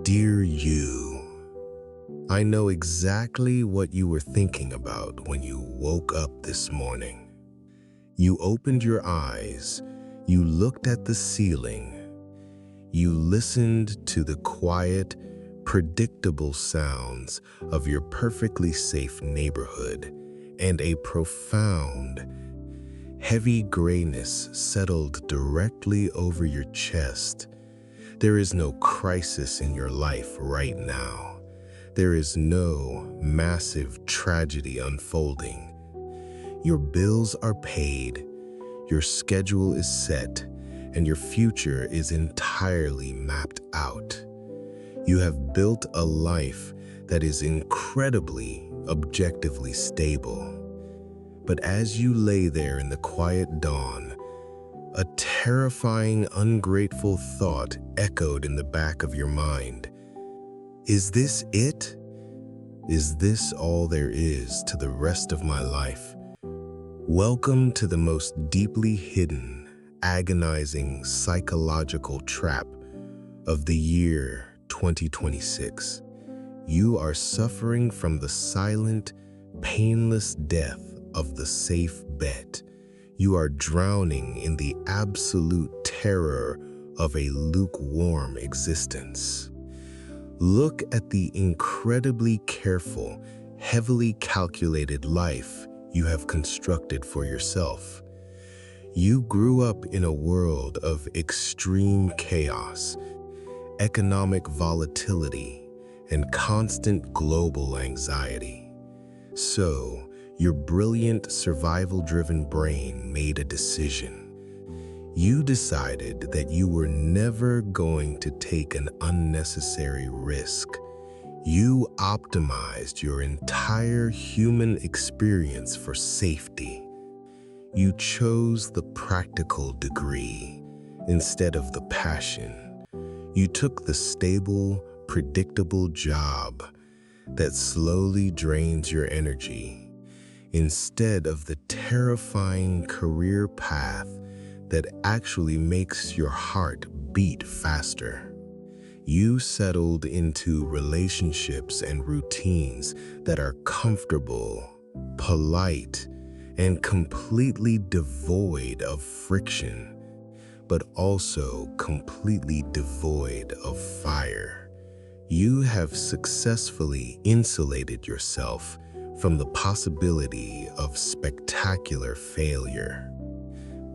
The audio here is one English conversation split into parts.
Dear you, I know exactly what you were thinking about when you woke up this morning. You opened your eyes, you looked at the ceiling, you listened to the quiet, predictable sounds of your perfectly safe neighborhood, and a profound, heavy grayness settled directly over your chest. There is no crisis in your life right now. There is no massive tragedy unfolding. Your bills are paid, your schedule is set, and your future is entirely mapped out. You have built a life that is incredibly, objectively stable. But as you lay there in the quiet dawn, a terrifying, ungrateful thought echoed in the back of your mind. Is this it? Is this all there is to the rest of my life? Welcome to the most deeply hidden, agonizing psychological trap of the year 2026. You are suffering from the silent, painless death of the safe bet. You are drowning in the absolute terror of a lukewarm existence. Look at the incredibly careful, heavily calculated life you have constructed for yourself. You grew up in a world of extreme chaos, economic volatility, and constant global anxiety. So, your brilliant, survival-driven brain made a decision. You decided that you were never going to take an unnecessary risk. You optimized your entire human experience for safety. You chose the practical degree instead of the passion. You took the stable, predictable job that slowly drains your energy instead of the terrifying career path that actually makes your heart beat faster. You settled into relationships and routines that are comfortable, polite, and completely devoid of friction, but also completely devoid of fire. You have successfully insulated yourself from the possibility of spectacular failure.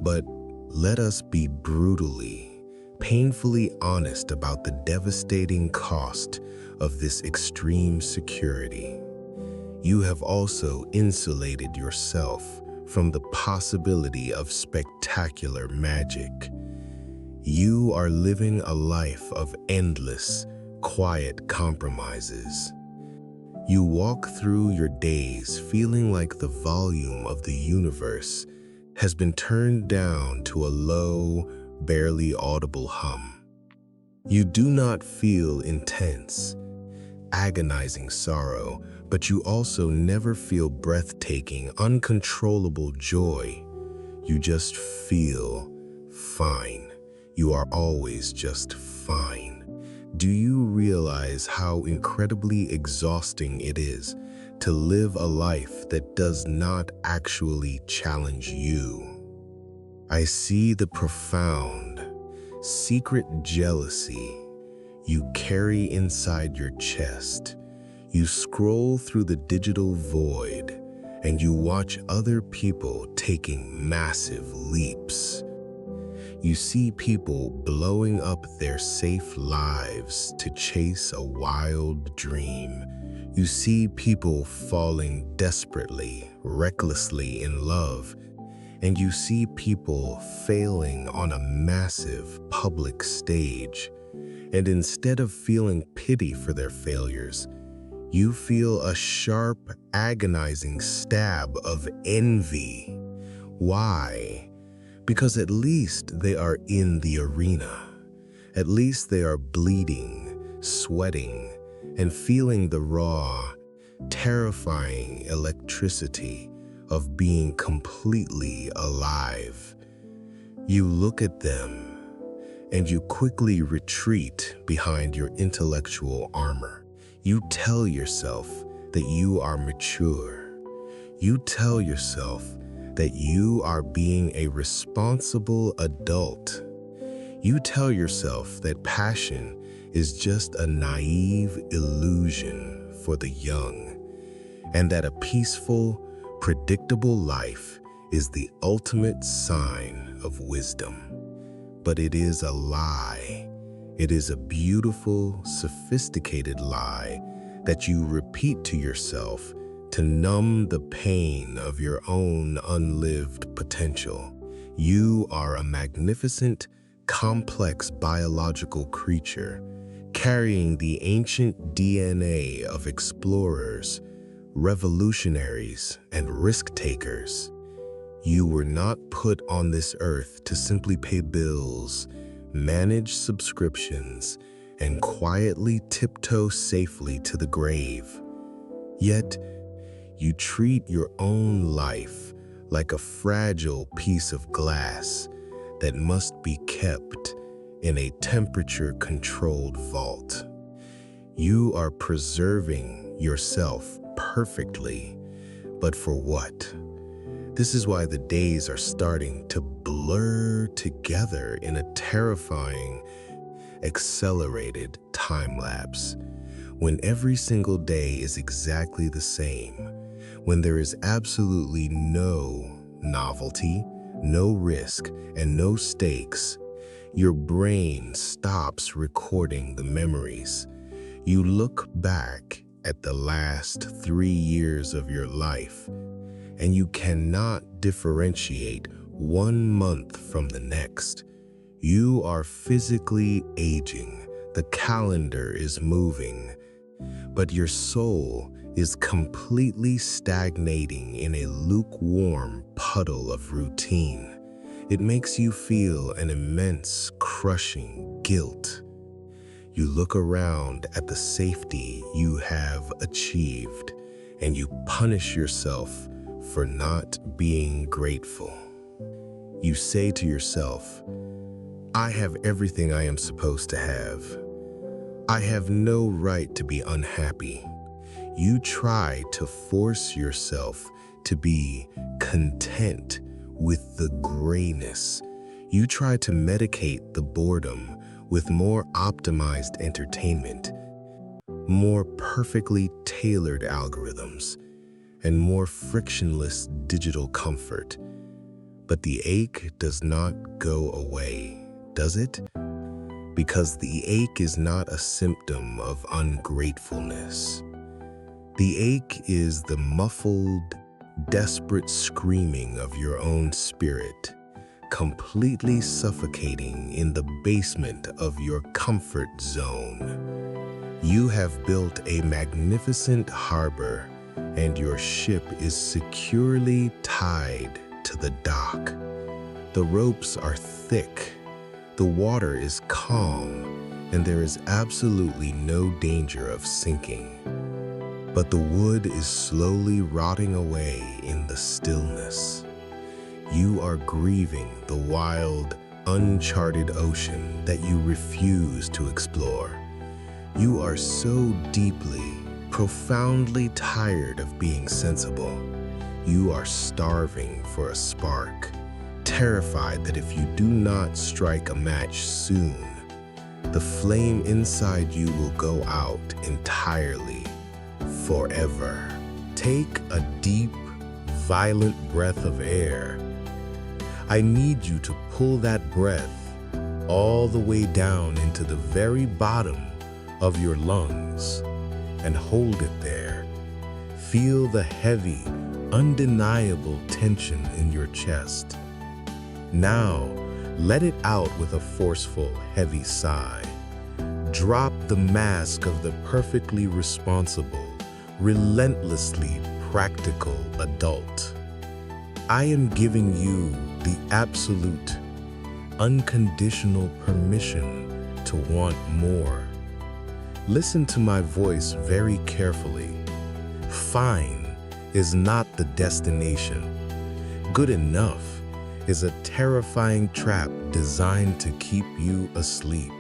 But let us be brutally, painfully honest about the devastating cost of this extreme security. You have also insulated yourself from the possibility of spectacular magic. You are living a life of endless, quiet compromises. You walk through your days feeling like the volume of the universe has been turned down to a low, barely audible hum. You do not feel intense, agonizing sorrow, but you also never feel breathtaking, uncontrollable joy. You just feel fine. You are always just fine. Do you realize how incredibly exhausting it is to live a life that does not actually challenge you? I see the profound, secret jealousy you carry inside your chest. You scroll through the digital void and you watch other people taking massive leaps. You see people blowing up their safe lives to chase a wild dream. You see people falling desperately, recklessly in love, and you see people failing on a massive public stage. And instead of feeling pity for their failures, you feel a sharp, agonizing stab of envy. Why? Because at least they are in the arena. At least they are bleeding, sweating, and feeling the raw, terrifying electricity of being completely alive. You look at them, and you quickly retreat behind your intellectual armor. You tell yourself that you are mature. You tell yourself that you are being a responsible adult. You tell yourself that passion is just a naive illusion for the young, and that a peaceful, predictable life is the ultimate sign of wisdom. But it is a lie. It is a beautiful, sophisticated lie that you repeat to yourself to numb the pain of your own unlived potential. You are a magnificent, complex biological creature, carrying the ancient DNA of explorers, revolutionaries, and risk-takers. You were not put on this earth to simply pay bills, manage subscriptions, and quietly tiptoe safely to the grave. Yet, you treat your own life like a fragile piece of glass that must be kept in a temperature-controlled vault. You are preserving yourself perfectly, but for what? This is why the days are starting to blur together in a terrifying, accelerated time lapse, when every single day is exactly the same, when there is absolutely no novelty, no risk, and no stakes. Your brain stops recording the memories. You look back at the last 3 years of your life, and you cannot differentiate 1 month from the next. You are physically aging, the calendar is moving, but your soul is completely stagnating in a lukewarm puddle of routine. It makes you feel an immense, crushing guilt. You look around at the safety you have achieved, and you punish yourself for not being grateful. You say to yourself, "I have everything I am supposed to have. I have no right to be unhappy." You try to force yourself to be content with the grayness. You try to medicate the boredom with more optimized entertainment, more perfectly tailored algorithms, and more frictionless digital comfort. But the ache does not go away, does it? Because the ache is not a symptom of ungratefulness. The ache is the muffled, desperate screaming of your own spirit, completely suffocating in the basement of your comfort zone. You have built a magnificent harbor, and your ship is securely tied to the dock. The ropes are thick, the water is calm, and there is absolutely no danger of sinking. But the wood is slowly rotting away in the stillness. You are grieving the wild, uncharted ocean that you refuse to explore. You are so deeply, profoundly tired of being sensible. You are starving for a spark, terrified that if you do not strike a match soon, the flame inside you will go out entirely, forever. Take a deep, violent breath of air. I need you to pull that breath all the way down into the very bottom of your lungs and hold it there. Feel the heavy, undeniable tension in your chest. Now, let it out with a forceful, heavy sigh. Drop the mask of the perfectly responsible, relentlessly practical adult. I am giving you the absolute, unconditional permission to want more. Listen to my voice very carefully. Fine is not the destination. Good enough is a terrifying trap designed to keep you asleep.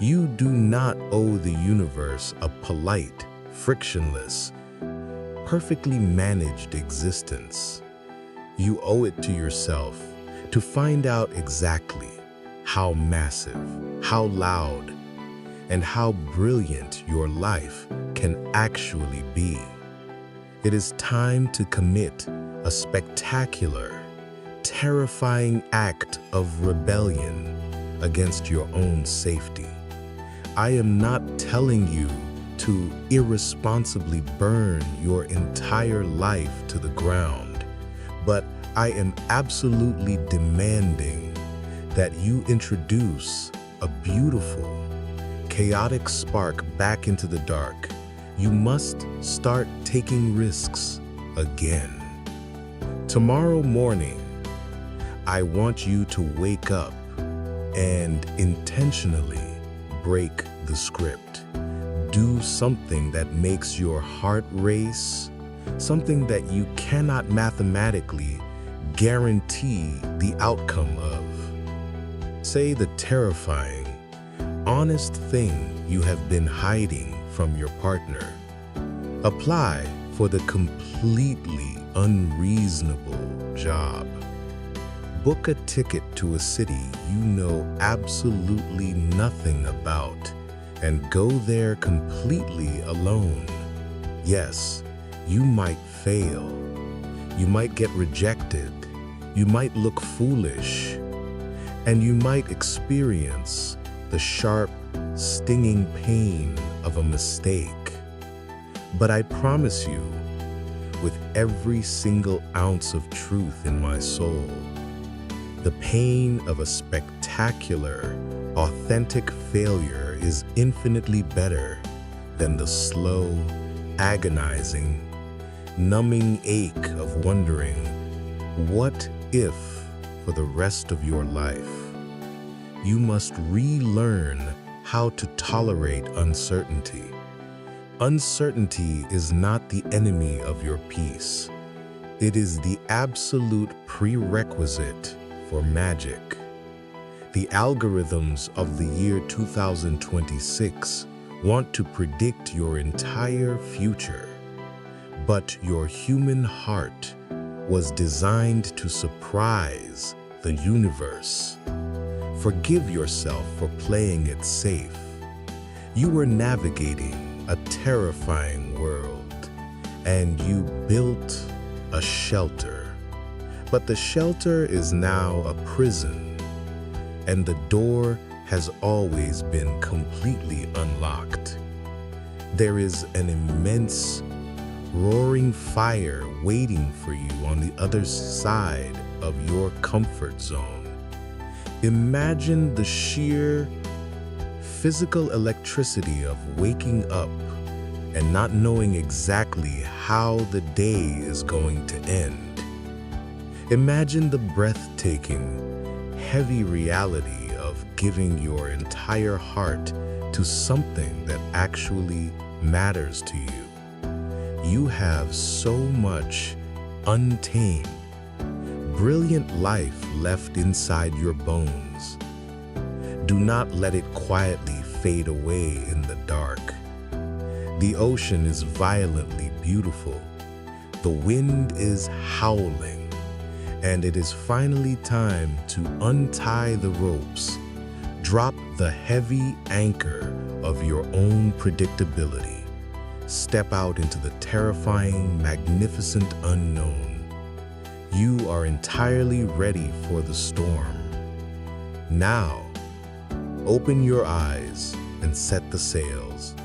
You do not owe the universe a polite, frictionless, perfectly managed existence. You owe it to yourself to find out exactly how massive, how loud, and how brilliant your life can actually be. It is time to commit a spectacular, terrifying act of rebellion against your own safety. I am not telling you to irresponsibly burn your entire life to the ground, but I am absolutely demanding that you introduce a beautiful, chaotic spark back into the dark. You must start taking risks again. Tomorrow morning, I want you to wake up and intentionally break the script. Do something that makes your heart race, something that you cannot mathematically guarantee the outcome of. Say the terrifying, honest thing you have been hiding from your partner. Apply for the completely unreasonable job. Book a ticket to a city you know absolutely nothing about and go there completely alone. Yes, you might fail. You might get rejected. You might look foolish. And you might experience the sharp, stinging pain of a mistake. But I promise you, with every single ounce of truth in my soul, the pain of a spectacular, authentic failure is infinitely better than the slow, agonizing, numbing ache of wondering, what if for the rest of your life? You must relearn how to tolerate uncertainty. Uncertainty is not the enemy of your peace. It is the absolute prerequisite for magic. The algorithms of the year 2026 want to predict your entire future, but your human heart was designed to surprise the universe. Forgive yourself for playing it safe. You were navigating a terrifying world, and you built a shelter. But the shelter is now a prison, and the door has always been completely unlocked. There is an immense, roaring fire waiting for you on the other side of your comfort zone. Imagine the sheer physical electricity of waking up and not knowing exactly how the day is going to end. Imagine the breathtaking, heavy reality of giving your entire heart to something that actually matters to you. You have so much untamed, brilliant life left inside your bones. Do not let it quietly fade away in the dark. The ocean is violently beautiful. The wind is howling. And it is finally time to untie the ropes. Drop the heavy anchor of your own predictability. Step out into the terrifying, magnificent unknown. You are entirely ready for the storm. Now, open your eyes and set the sails.